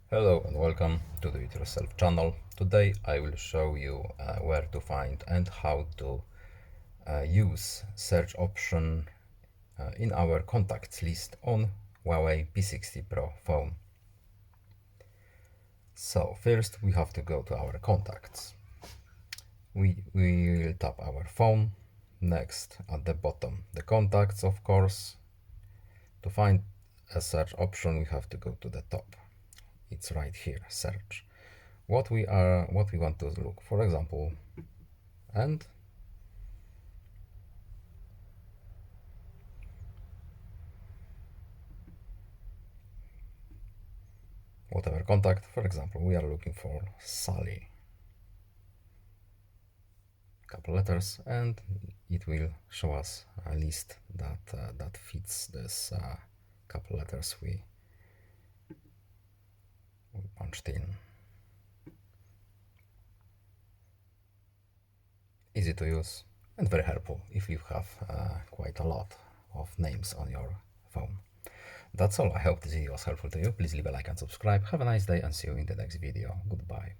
Hello and welcome to the Do-It-Yourself channel. Today I will show you where to find and how to use search option in our contacts list on Huawei P60 Pro phone. So first we have to go to our contacts. We will tap our phone. Next at the bottom the contacts, of course. To find a search option we have to go to the top. It's right here, search. What we want to look, for example, and whatever contact. For example, we are looking for Sally. Couple letters, and it will show us a list that fits this couple letters we punched in. Easy to use and very helpful if you have quite a lot of names on your phone. That's all. I hope this video was helpful to you. Please leave a like and subscribe. Have a nice day and see you in the next video. Goodbye.